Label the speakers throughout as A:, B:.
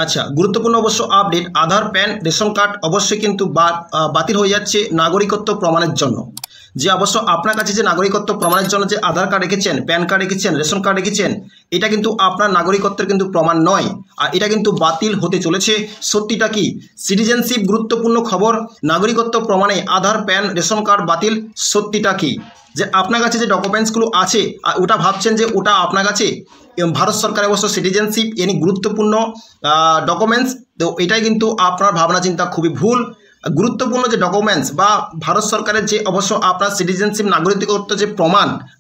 A: আচ্ছা, গুরুত্বপূর্ণ অবশ্য আপডেট, আধার প্যান রেশন কার্ড অবশ্যই কিন্তু বাতিল হয়ে যাচ্ছে নাগরিকত্ব প্রমাণের জন্য। যে অবশ্য আপনার কাছে যে নাগরিকত্ব প্রমাণের জন্য যে আধার কার্ড রেখেছেন, প্যান কার্ড রেখেছেন, রেশন কার্ড রেখেছেন, এটা কিন্তু আপনার নাগরিকত্বের কিন্তু প্রমাণ নয়, আর এটা কিন্তু বাতিল হতে চলেছে। সত্যিটা কি? সিটিজেনশিপ গুরুত্বপূর্ণ খবর, নাগরিকত্ব প্রমাণে আধার প্যান রেশন কার্ড বাতিল। সত্যিটা কি? যে আপনার কাছে যে ডকুমেন্টসগুলো আছে ওটা ভাবছেন যে ওটা আপনার কাছে, এবং ভারত সরকারের অবশ্য সিটিজেনশিপ এনি গুরুত্বপূর্ণ ডকুমেন্টস, তো এটাই কিন্তু আপনার ভাবনা চিন্তা খুবই ভুল। গুরুত্বপূর্ণ যে ডকুমেন্টস বা ভারত সরকারের যে অবশ্য আপনার সিটিজেনশিপ নাগরিকত্ব যে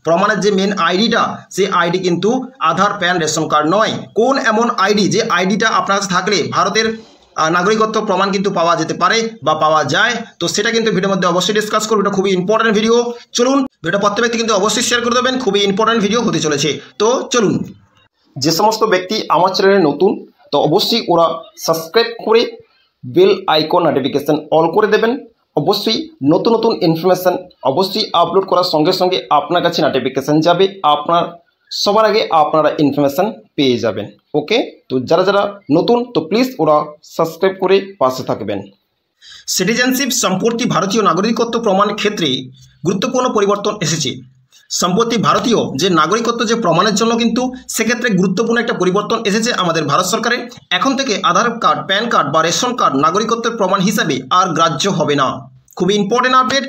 A: প্রমাণের যে মেন আইডিটা, সেই আইডি কিন্তু আধার প্যান রেশন কার্ড নয়। কোন এমন আইডি যে আইডিটা আপনার কাছে থাকলে ভারতের নাগরিকত্ব প্রমাণ কিন্তু পাওয়া যেতে পারে বা পাওয়া যায়, তো সেটা কিন্তু ভিডিওর মধ্যে অবশ্যই ডিসকাস করবো। এটা খুবই ইম্পর্টেন্ট ভিডিও। চলুন, ভিডিওটা প্রত্যেক ব্যক্তি কিন্তু অবশ্যই শেয়ার করে দেবেন, খুবই ইম্পর্টেন্ট ভিডিও হতে চলেছে। তো চলুন, যে সমস্ত ব্যক্তি আমার চ্যানেলে নতুন, তো অবশ্যই ওরা সাবস্ক্রাইব করে বেল আইকন নোটিফিকেশন অল করে দেবেন। অবশ্যই নতুন নতুন ইনফরমেশান অবশ্যই আপলোড করার সঙ্গে সঙ্গে আপনার কাছে নোটিফিকেশান যাবে, আপনার সবার আগে আপনারা ইনফরমেশান পেয়ে যাবেন। ওকে, তো যারা যারা নতুন, তো প্লিজ ওরা সাবস্ক্রাইব করে পাশে থাকবেন। সিটিজেনশিপ সম্পর্কে ভারতীয় নাগরিকত্ব প্রমাণের ক্ষেত্রে গুরুত্বপূর্ণ পরিবর্তন এসেছে। সম্প্রতি ভারতীয় যে নাগরিকত্ব যে প্রমাণের জন্য কিন্তু সেক্ষেত্রে গুরুত্বপূর্ণ একটা পরিবর্তন এসেছে আমাদের ভারত সরকারে। এখন থেকে আধার কার্ড, প্যান কার্ড বা রেশন কার্ড নাগরিকত্বের প্রমাণ হিসাবে আর গ্রাহ্য হবে না। খুবই ইম্পর্টেন্ট আপডেট।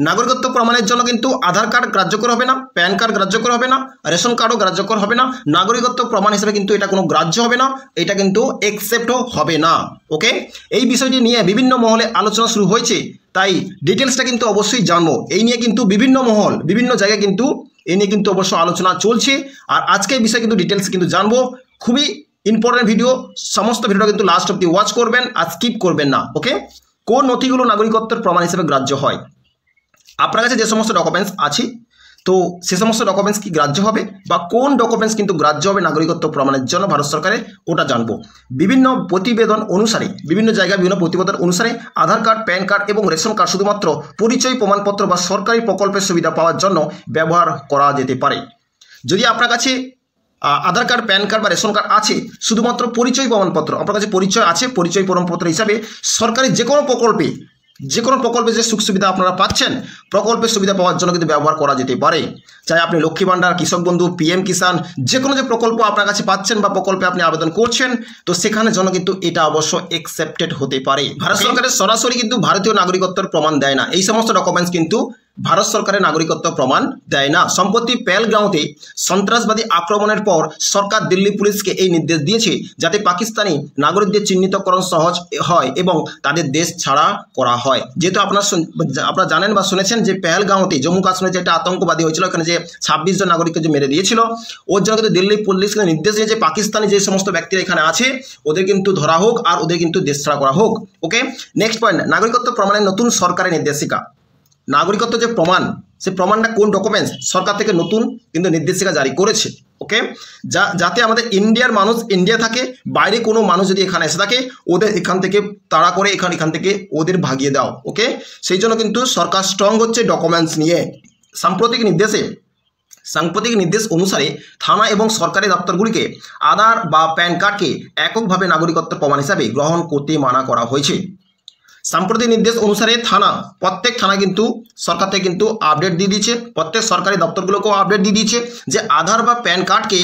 A: নাগরিকত্ব প্রমাণের জন্য কিন্তু আধার কার্ড গ্রাহ্যকর হবে না, প্যান কার্ড গ্রাহ্যকর হবে না, রেশন কার্ডও গ্রাহ্যকর হবে না, নাগরিকত্ব প্রমাণ হিসেবে কিন্তু এটা কোনো গ্রাহ্য হবে না, এটা কিন্তু একসেপ্টও হবে না। ওকে, এই বিষয়টি নিয়ে বিভিন্ন মহলে আলোচনা শুরু হয়েছে, তাই ডিটেলসটা কিন্তু অবশ্যই জানবো। এই নিয়ে কিন্তু বিভিন্ন মহল, বিভিন্ন জায়গায় কিন্তু এই নিয়ে কিন্তু অবশ্য আলোচনা চলছে, আর আজকে এই বিষয়ে কিন্তু ডিটেলস কিন্তু জানবো। খুবই ইম্পর্টেন্ট ভিডিও, সমস্ত ভিডিওটা কিন্তু লাস্ট অব্দি ওয়াচ করবেন আর স্কিপ করবেন না। ওকে, কোন নথিগুলো নাগরিকত্বের প্রমাণ হিসেবে গ্রাহ্য হয়? আপনার কাছে যে সমস্ত ডকুমেন্টস আছে, তো সে সমস্ত ডকুমেন্টস কি গ্রাহ্য হবে বা কোন ডকুমেন্টস কিন্তু গ্রাহ্য হবে নাগরিকত্ব প্রমাণের জন্য ভারত সরকারে, ওটা জানবো। বিভিন্ন প্রতিবেদন অনুসারে, বিভিন্ন জায়গায় বিভিন্ন প্রতিবেদন অনুসারে আধার কার্ড, প্যান কার্ড এবং রেশন কার্ড শুধুমাত্র পরিচয় প্রমাণপত্র বা সরকারি প্রকল্পের সুবিধা পাওয়ার জন্য ব্যবহার করা যেতে পারে। যদি আপনার কাছে আধার কার্ড, প্যান কার্ড বা রেশন কার্ড আছে, শুধুমাত্র পরিচয় প্রমাণপত্র আপনার কাছে পরিচয় আছে, পরিচয় প্রমাণপত্র হিসাবে সরকারি যে কোনো প্রকল্পে যে সুখ সুবিধা আপনারা পাচ্ছেন, প্রকল্পের সুবিধা পাওয়ার জন্য কিন্তু ব্যবহার করা যেতে পারে। চাই আপনি লক্ষ্মী ভাণ্ডার, কৃষক বন্ধু, পিএম কিষাণ, যে কোনো যে প্রকল্প আপনার কাছে পাচ্ছেন বা প্রকল্পে আপনি আবেদন করছেন, তো সেখানের জন্য কিন্তু এটা অবশ্য অ্যাকসেপ্টেড হতে পারে। ভারত সরকারের সরাসরি কিন্তু ভারতীয় নাগরিকত্বের প্রমাণ দেয় না, এই সমস্ত ডকুমেন্টস কিন্তু ভারত সরকারের নাগরিকত্ব প্রমাণ দেয় না। সম্প্রতি পেহেলগাঁওতে সন্ত্রাসবাদী আক্রমণের পর সরকার দিল্লি পুলিশকে এই নির্দেশ দিয়েছে যাতে পাকিস্তানি নাগরিকদের চিহ্নিতকরণ সহজ হয় এবং তাদের দেশ ছাড়া করা হয়। যেহেতু আপনারা জানেন বা শুনেছেন যে পেহেলগাঁওতে জম্মু কাশ্মীরে যে একটা আতঙ্কবাদী হয়েছিল, এখানে যে 26 জন নাগরিককে যে মেরে দিয়েছিল, ওর জন্য কিন্তু দিল্লি পুলিশকে নির্দেশ দিয়েছে পাকিস্তানি যে সমস্ত ব্যক্তিরা এখানে আছে ওদের কিন্তু ধরা হোক আর ওদের কিন্তু দেশ ছাড়া করা হোক। ওকে, নেক্সট পয়েন্ট, নাগরিকত্ব প্রমাণের নতুন সরকারি নির্দেশিকা। নাগরিকত্ব যে প্রমাণ, সেই প্রমাণটা কোন ডকুমেন্টস, সরকার থেকে নতুন কিন্তু নির্দেশিকা জারি করেছে। ওকে, যাতে আমাদের ইন্ডিয়ার মানুষ ইন্ডিয়া থাকে, বাইরে কোনো মানুষ যদি এখানে এসে থাকে ওদের এখান থেকে তাড়া করে এখান থেকে ওদের ভাগিয়ে দাও। ওকে, সেই জন্য কিন্তু সরকার স্ট্রং হচ্ছে ডকুমেন্টস নিয়ে। সাম্প্রতিক নির্দেশ অনুসারে থানা এবং সরকারি দপ্তরগুলিকে আধার বা প্যান কার্ডকে এককভাবে নাগরিকত্ব প্রমাণ হিসাবে গ্রহণ করতে মানা করা হয়েছে। সাম্প্রতিক নির্দেশ অনুসারে প্রত্যেক থানা কিন্তু সরকার থেকে কিন্তু আপডেট দিয়ে দিয়েছে, প্রত্যেক সরকারি দপ্তরগুলোকেও আপডেট দিয়ে দিয়েছে যে আধার বা প্যান কার্ডকে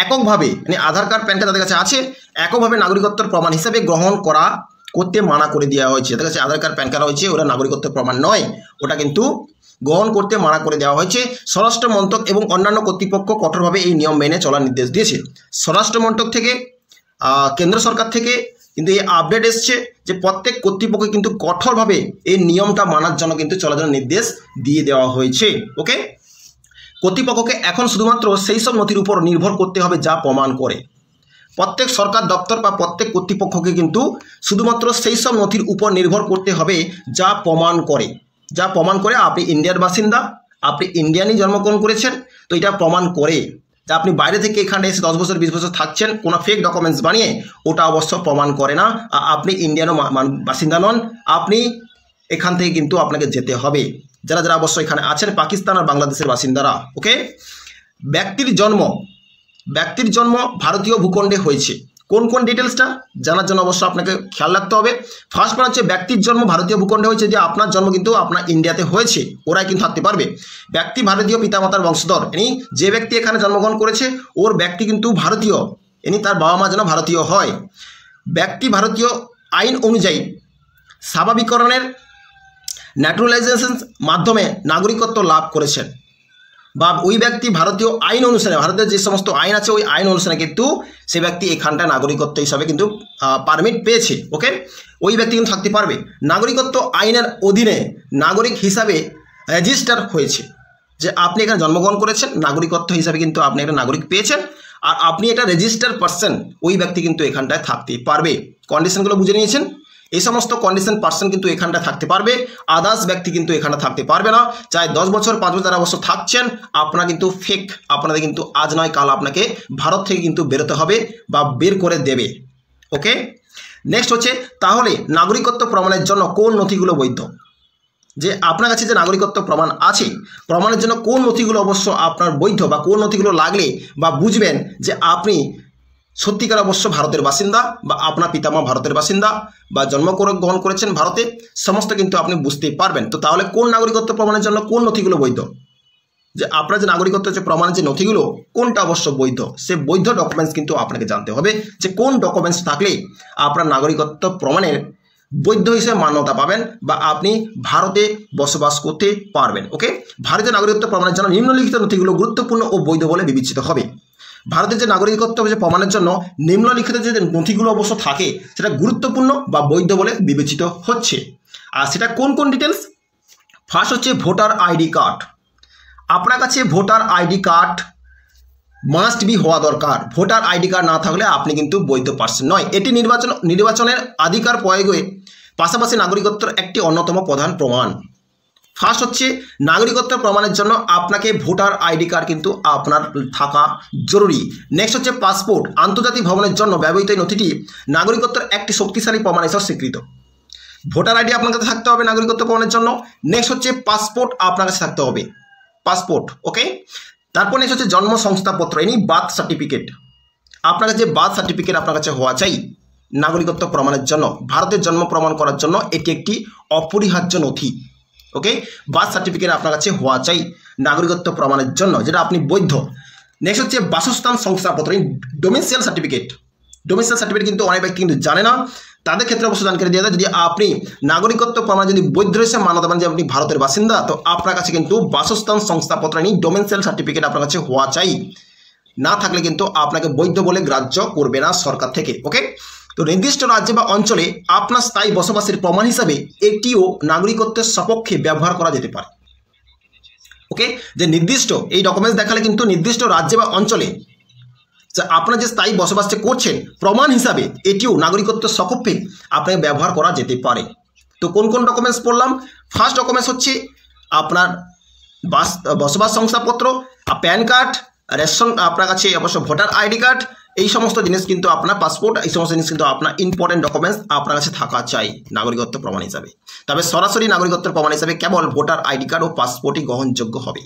A: এককভাবে, মানে আধার কার্ড, প্যান কার্ড তাদের কাছে আছে, এককভাবে নাগরিকত্বের প্রমাণ হিসেবে গ্রহণ করতে মানা করে দেওয়া হয়েছে। তাদের কাছে আধার কার্ড, প্যান কার্ড হয়েছে, ওটা নাগরিকত্বের প্রমাণ নয়, ওটা কিন্তু গ্রহণ করতে মানা করে দেওয়া হয়েছে। স্বরাষ্ট্র মন্ত্রক এবং অন্যান্য কর্তৃপক্ষ কঠোরভাবে এই নিয়ম মেনে চলার নির্দেশ দিয়েছে। স্বরাষ্ট্র মন্ত্রক থেকে, কেন্দ্র সরকার থেকে কিন্তু এই আপডেট এসছে যে প্রত্যেক কর্তৃপক্ষ কিন্তু কঠোরভাবে এই নিয়মটা মানার জন্য কিন্তু চলার জন্য নির্দেশ দিয়ে দেওয়া হয়েছে। ওকে, কর্তৃপক্ষকে এখন শুধুমাত্র সেই সব নথির উপর নির্ভর করতে হবে যা প্রমাণ করে। প্রত্যেক সরকার দপ্তর বা প্রত্যেক কর্তৃপক্ষকে কিন্তু শুধুমাত্র সেই সব নথির উপর নির্ভর করতে হবে যা প্রমাণ করে আপনি ইন্ডিয়ার বাসিন্দা, আপনি ইন্ডিয়ানই জন্মগ্রহণ করেছেন, তো এটা প্রমাণ করে। যে আপনি বাইরে থেকে এখানে এসে 10 বছর 20 বছর থাকছেন কোনো ফেক ডকুমেন্টস বানিয়ে, ওটা অবশ্য প্রমাণ করে না আপনি ইন্ডিয়ানও বাসিন্দা নন, আপনি এখান থেকে কিন্তু আপনাকে যেতে হবে। যারা অবশ্য এখানে আছেন পাকিস্তান আর বাংলাদেশের বাসিন্দারা। ওকে, ব্যক্তির জন্ম ভারতীয় ভূখণ্ডে হয়েছে, কোন কোন ডিটেলসটা জানার জন্য অবশ্যই আপনাকে খেয়াল রাখতে হবে। ফার্স্ট পয়েন্ট হচ্ছে ব্যক্তির জন্ম ভারতীয় ভূখণ্ডে হয়েছে, যে আপনার জন্ম কিন্তু আপনার ইন্ডিয়াতে হয়েছে, ওরাই কিন্তু থাকতে পারবে। ব্যক্তি ভারতীয় পিতামাতার বংশধর, ইনি যে ব্যক্তি এখানে জন্মগ্রহণ করেছে ওর ব্যক্তি কিন্তু ভারতীয়, ইনি তার বাবা মা যেন ভারতীয় হয়। ব্যক্তি ভারতীয় আইন অনুযায়ী স্বাভাবিকরণের ন্যাচুরালাইজেশন মাধ্যমে নাগরিকত্ব লাভ করেছেন, বা ওই ব্যক্তি ভারতীয় আইন অনুসারে, ভারতের যে সমস্ত আইন আছে ওই আইন অনুসারে কিন্তু সে ব্যক্তি এখানটায় নাগরিকত্ব হিসাবে কিন্তু পারমিট পেয়েছে। ওকে, ওই ব্যক্তি কিন্তু থাকতে পারবে। নাগরিকত্ব আইনের অধীনে নাগরিক হিসাবে রেজিস্টার হয়েছে, যে আপনি এখানে জন্মগ্রহণ করেছেন, নাগরিকত্ব হিসাবে কিন্তু আপনি একটা নাগরিক পেয়েছেন, আর আপনি এটা রেজিস্টার পারসন, ওই ব্যক্তি কিন্তু এখানটায় থাকতে পারবে। কন্ডিশনগুলো বুঝে নিয়েছেন, এই সমস্ত কন্ডিশন পার্সন কিন্তু এখানটা থাকতে পারবে, আদার্স ব্যক্তি কিন্তু এখানে থাকতে পারবে না। চাই 10 বছর 5 বছর অবশ্য থাকছেন, আপনারা কিন্তু ফেক, আপনাদের কিন্তু আজ নয় কাল আপনাকে ভারত থেকে কিন্তু বেরোতে হবে বা বের করে দেবে। ওকে, নেক্সট হচ্ছে তাহলে নাগরিকত্ব প্রমাণের জন্য কোন নথিগুলো বৈধ, যে আপনার কাছে যে নাগরিকত্ব প্রমাণ আছে, প্রমাণের জন্য কোন নথিগুলো অবশ্য আপনার বৈধ, বা কোন নথিগুলো লাগলে বা বুঝবেন যে আপনি সত্যিকার অবশ্য ভারতের বাসিন্দা, বা আপনার পিতামা ভারতের বাসিন্দা, বা জন্মগ্রহণ করেছেন ভারতে, সমস্ত কিন্তু আপনি বুঝতেই পারবেন। তো তাহলে কোন নাগরিকত্ব প্রমাণের জন্য কোন নথিগুলো বৈধ, যে আপনার যে নাগরিকত্ব যে প্রমাণের যে নথিগুলো কোনটা অবশ্য বৈধ, সে বৈধ ডকুমেন্টস কিন্তু আপনাকে জানতে হবে, যে কোন ডকুমেন্টস থাকলে আপনার নাগরিকত্ব প্রমাণের বৈধ হিসেবে মান্যতা পাবেন, বা আপনি ভারতে বসবাস করতে পারবেন। ওকে, ভারতীয় নাগরিকত্ব প্রমাণের জন্য নিম্নলিখিত নথিগুলো গুরুত্বপূর্ণ ও বৈধ বলে বিবেচিত হবে। ভারতের যে নাগরিকত্ব যে প্রমাণের জন্য নিম্নলিখিত যে নথিগুলো অবশ্য থাকে সেটা গুরুত্বপূর্ণ বা বৈধ বলে বিবেচিত হচ্ছে। আর সেটা কোন কোন ডিটেলস? ফার্স্ট হচ্ছে ভোটার আইডি কার্ড। আপনার কাছে voter ID card must be হওয়া দরকার। ভোটার আইডি কার্ড না থাকলে আপনি কিন্তু বৈধ পার্সন নয়। এটি নির্বাচনের অধিকার প্রয়োগে পাশাপাশি নাগরিকত্বের একটি অন্যতম প্রধান প্রমাণ। ফার্স্ট হচ্ছে নাগরিকত্ব প্রমাণের জন্য আপনাকে ভোটার আইডি কার্ড কিন্তু আপনার থাকা জরুরি। নেক্সট হচ্ছে পাসপোর্ট। আন্তর্জাতিক ভ্রমণের জন্য ব্যবহৃত এই নথিটি নাগরিকত্বের একটি শক্তিশালী প্রমাণ হিসেবে স্বীকৃত। ভোটার আইডি আপনার কাছে থাকতে হবে নাগরিকত্ব প্রমাণের জন্য। নেক্সট হচ্ছে পাসপোর্ট আপনার কাছে থাকতে হবে, পাসপোর্ট। ওকে, তারপর নেক্সট হচ্ছে জন্ম সংস্থাপত্র, এনি বার্থ সার্টিফিকেট। আপনার কাছে বার্থ সার্টিফিকেট আপনার কাছে হওয়া চাই নাগরিকত্ব প্রমাণের জন্য। ভারতের জন্ম প্রমাণ করার জন্য এটি একটি অপরিহার্য নথি। ওকে, বার্থ সার্টিফিকেট আপনার কাছে হওয়া চাই নাগরিকত্ব প্রমাণের জন্য, যেটা আপনি বৈধ। নেক্সট হচ্ছে বাসস্থান শংসাপত্র, ডোমিসাইল সার্টিফিকেট। ডোমিসাইল সার্টিফিকেট কিন্তু অনেক ব্যক্তি কিন্তু জানে না, তাদের ক্ষেত্রে অবশ্যই জানকারি দিয়ে দেয়। যদি আপনি নাগরিকত্ব প্রমাণ যদি বৈধ হিসেবে মান্যতা পান যে আপনি ভারতের বাসিন্দা, তো আপনার কাছে কিন্তু বাসস্থান শংসাপত্র ডোমিসাইল সার্টিফিকেট আপনার কাছে হওয়া চাই। না থাকলে কিন্তু আপনাকে বৈধ বলে গ্রাহ্য করবে না সরকার থেকে। ওকে, তো নির্দিষ্ট রাজ্যে বা অঞ্চলে আপনার স্থায়ী বসবাসের প্রমাণ হিসাবে এটিও নাগরিকত্বের সপক্ষে ব্যবহার করা যেতে পারে। ওকে, যে নির্দিষ্ট এই ডকুমেন্টস দেখালে কিন্তু নির্দিষ্ট রাজ্যে বা অঞ্চলে আপনার যে স্থায়ী বসবাস করছেন প্রমাণ হিসাবে এটিও নাগরিকত্বের সপক্ষে আপনাকে ব্যবহার করা যেতে পারে। তো কোন কোন ডকুমেন্টস পড়লাম? ফার্স্ট ডকুমেন্টস হচ্ছে আপনার বসবাস শংসাপত্র, প্যান কার্ড, রেশন, আপনার কাছে অবশ্য ভোটার আইডি কার্ড, এই সমস্ত জিনিস কিন্তু আপনার পাসপোর্ট, এই সমস্ত জিনিস কিন্তু আপনার ইম্পর্টেন্ট ডকুমেন্টস আপনার কাছে থাকা চাই নাগরিকত্ব প্রমাণ হিসাবে। তবে সরাসরি নাগরিকত্বের প্রমাণ হিসাবে কেবল ভোটার আইডি কার্ড ও পাসপোর্টই গ্রহণযোগ্য হবে।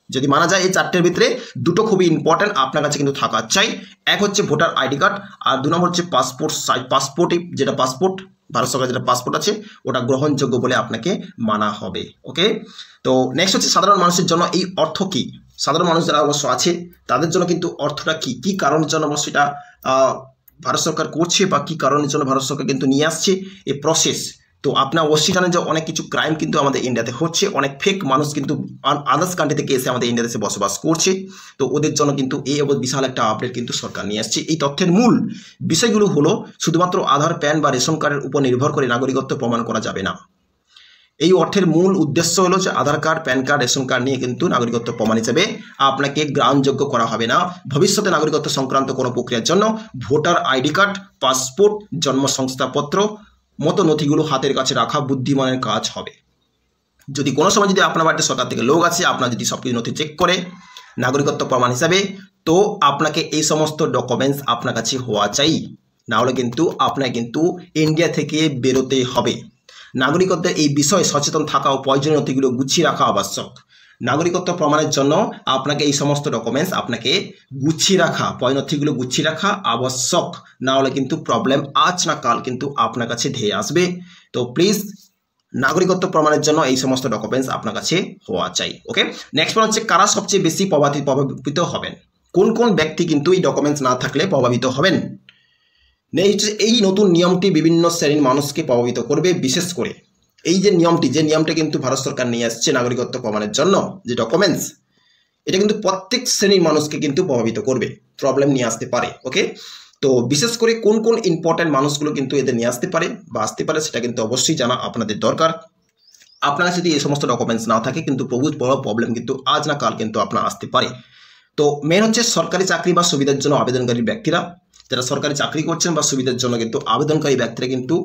A: যদি মানা যায় এই চারটের ভিতরে দুটো খুবই ইম্পর্টেন্ট আপনার কাছে কিন্তু থাকা চাই। এক হচ্ছে ভোটার আইডি কার্ড, আর 2 নম্বর হচ্ছে পাসপোর্টই, যেটা পাসপোর্ট ভারত সরকার যেটা পাসপোর্ট আছে ওটা গ্রহণযোগ্য বলে আপনাকে মানা হবে। ওকে, তো নেক্সট হচ্ছে সাধারণ মানুষের জন্য এই অর্থ কী। সাধারণ মানুষ যারা অবশ্য আছে তাদের জন্য কিন্তু অর্থটা কী, কী কারণের জন্য অবশ্যই এটা ভারত সরকার করছে, বা কী কারণের জন্য ভারত সরকার কিন্তু নিয়ে আসছে এই প্রসেস। তো আপনারা অবশ্যই জানেন যে অনেক কিছু ক্রাইম কিন্তু আমাদের ইন্ডিয়াতে হচ্ছে, অনেক ফেক মানুষ কিন্তু আদার্স কান্ট্রি থেকে এসে আমাদের ইন্ডিয়াতে বসবাস করছে। তো ওদের জন্য কিন্তু এই বিশাল একটা আপডেট কিন্তু সরকার নিয়ে আসছে। এই তথ্যের মূল বিষয়গুলো হলো শুধুমাত্র আধার, প্যান বা রেশন কার্ডের উপর নির্ভর করে নাগরিকত্ব প্রমাণ করা যাবে না। এই অর্থের মূল উদ্দেশ্য হলো যে Aadhaar card, PAN card, ration card নিয়ে কিন্তু নাগরিকত্ব প্রমাণ হিসেবে আপনাকে গ্রহণযোগ্য করা হবে না। ভবিষ্যতে নাগরিকত্ব সংক্রান্ত কোনো প্রক্রিয়ার জন্য ভোটার আইডি কার্ড, পাসপোর্ট, জন্ম সংস্থাপত্র মতো নথিগুলো হাতের কাছে রাখা বুদ্ধিমানের কাজ হবে। যদি কোনো সময় যদি আপনার বাড়িতে সরকার থেকে লোক আছে, আপনার যদি সব কিছু নথি চেক করে নাগরিকত্ব প্রমাণ হিসাবে, তো আপনাকে এই সমস্ত ডকুমেন্টস আপনার কাছে হওয়া চাই, না হলে কিন্তু আপনাকে কিন্তু ইন্ডিয়া থেকে বেরোতে হবে। নাগরিকত্বের এই বিষয়ে সচেতন থাকা ও প্রয়োজনীয় নথিগুলো গুছিয়ে রাখা আবশ্যক। নাগরিকত্ব প্রমাণের জন্য আপনাকে এই সমস্ত ডকুমেন্টস আপনাকে গুছিয়ে রাখা, পয়নথিগুলো গুছিয়ে রাখা আবশ্যক, না হলে কিন্তু প্রবলেম আজ না কাল কিন্তু আপনার কাছে ধেয়ে আসবে। তো প্লিজ নাগরিকত্ব প্রমাণের জন্য এই সমস্ত ডকুমেন্টস আপনার কাছে হওয়া চাই। ওকে, নেক্সট হচ্ছে কারা সবচেয়ে বেশি প্রভাবিত হবেন, কোন কোন ব্যক্তি কিন্তু এই ডকুমেন্টস না থাকলে প্রভাবিত হবেন। এই নতুন নিয়মটি বিভিন্ন শ্রেণীর মানুষকে প্রভাবিত করবে। বিশেষ করে এই যে নিয়মটা কিন্তু ভারত সরকার নিয়ে আসছে নাগরিকত্ব প্রমাণের জন্য যে ডকুমেন্টস, এটা কিন্তু প্রত্যেক শ্রেণীর মানুষকে কিন্তু প্রভাবিত করবে, প্রবলেম নিয়ে আসতে পারে। ওকে, তো বিশেষ করে কোন কোন ইম্পর্টেন্ট মানুষগুলো কিন্তু এদের নিয়ে আসতে পারে বা আসতে পারে সেটা কিন্তু অবশ্যই জানা আপনাদের দরকার। আপনার কাছে যদি এই সমস্ত ডকুমেন্টস না থাকে কিন্তু বড় প্রবলেম কিন্তু আজ না কাল কিন্তু আপনার আসতে পারে। তো মেন হচ্ছে সরকারি চাকরি বা সুবিধার জন্য আবেদনকারী ব্যক্তিরা, যারা সরকারি চাকরি করছেন বা সুবিধার জন্য কিন্তু আবেদনকারী ব্যক্তিরা কিন্তু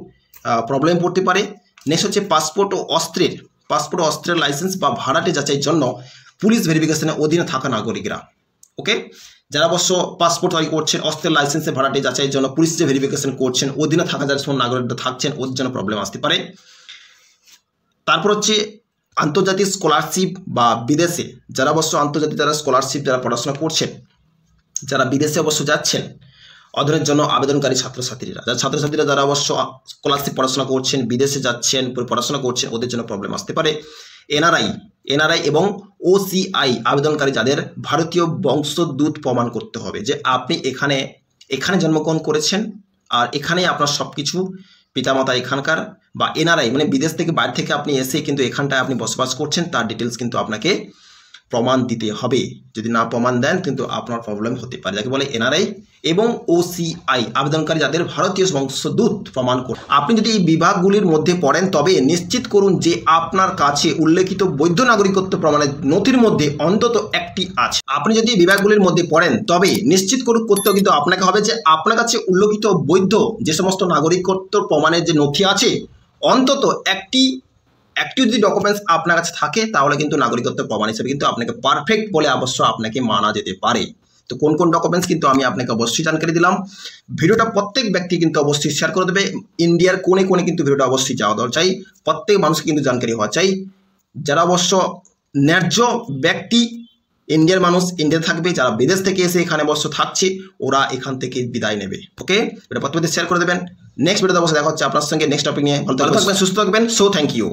A: প্রবলেম পড়তে পারে। নেক্সট হচ্ছে পাসপোর্ট ও অস্ত্রের লাইসেন্স বা ভাড়াটে যাচাইয়ের জন্য পুলিশ ভেরিফিকেশনের অধীনে থাকা নাগরিকরা। ওকে, যারা অবশ্য পাসপোর্ট তৈরি করছেন, অস্ত্রের লাইসেন্সে ভাড়াটে যাচাইয়ের জন্য পুলিশ যে ভেরিফিকেশন করছেন অধীনে থাকা যারা সমস্ত নাগরিকরা থাকছেন ওর জন্য প্রবলেম আসতে পারে। তারপর হচ্ছে আন্তর্জাতিক স্কলারশিপ বা বিদেশে যারা অবশ্য আন্তর্জাতিক যারা স্কলারশিপ যারা পড়াশোনা করছেন, যারা বিদেশে অবশ্য যাচ্ছেন অধ্যয়নের জন্য আবেদনকারী ছাত্রছাত্রীরা যারা অবশ্য স্কলারশিপ পড়াশোনা করছেন, বিদেশে যাচ্ছেন, পড়াশোনা করছেন, ওদের জন্য প্রবলেম আসতে পারে। এনআরআই এবং ওসিআই আবেদনকারী যাদের ভারতীয় বংশোদ্ভূত প্রমাণ করতে হবে যে আপনি এখানে জন্মগ্রহণ করেছেন আর এখানেই আপনার সব কিছু পিতামাতা এখানকার, বা এনআরআই মানে বিদেশ থেকে বাইরে থেকে আপনি এসে কিন্তু এখানটায় আপনি বসবাস করছেন, তার ডিটেলস কিন্তু আপনাকে প্রমাণ দিতে হবে। যদি না প্রমাণ দেন কিন্তু আপনার প্রবলেম হতে পারে, যাকে বলে এনআরআই এবং ওসিআই আবেদনকারী যাদের ভারতীয় বংশোদ্ভূত প্রমাণ করে। আপনি যদি এই বিভাগগুলির মধ্যে পড়েন তবে নিশ্চিত করুন যে আপনার কাছে উল্লেখিত বৈধ নাগরিকত্ব প্রমাণের নথির মধ্যে অন্তত একটি আছে। আপনি যদি এই বিভাগগুলির মধ্যে পড়েন তবে নিশ্চিত করতে কিন্তু আপনাকে হবে যে আপনার কাছে উল্লেখিত বৈধ যে সমস্ত নাগরিকত্ব প্রমাণের যে নথি আছে অন্তত একটি যদি ডকুমেন্টস আপনার কাছে থাকে তাহলে কিন্তু নাগরিকত্ব প্রমাণ হিসেবে কিন্তু আপনাকে পারফেক্ট বলে অবশ্য আপনাকে মানা যেতে পারে। তো কোন কোন ডকুমেন্টস কিন্তু আমি আপনাকে অবশ্যই জানকারি দিলাম। ভিডিওটা প্রত্যেক ব্যক্তি কিন্তু অবশ্যই শেয়ার করে দেবে। ইন্ডিয়ার কোণে কোণে কিন্তু ভিডিওটা অবশ্যই যাওয়া দরকার চাই, প্রত্যেক মানুষকে কিন্তু জানকারি হওয়া চাই। যারা অবশ্য ন্যায্য ব্যক্তি ইন্ডিয়ার মানুষ ইন্ডিয়া থাকবে, যারা বিদেশ থেকে এসে এখানে অবশ্য থাকছে ওরা এখান থেকে বিদায় নেবে। ওকে, এটা প্রত্যেকটা শেয়ার করে দেবেন। নেক্সট ভিডিওতে অবশ্যই দেখা হচ্ছে আপনার সঙ্গে নেক্সট টপিক নিয়ে। ভালো থাকবেন, সুস্থ থাকবেন। So thank you.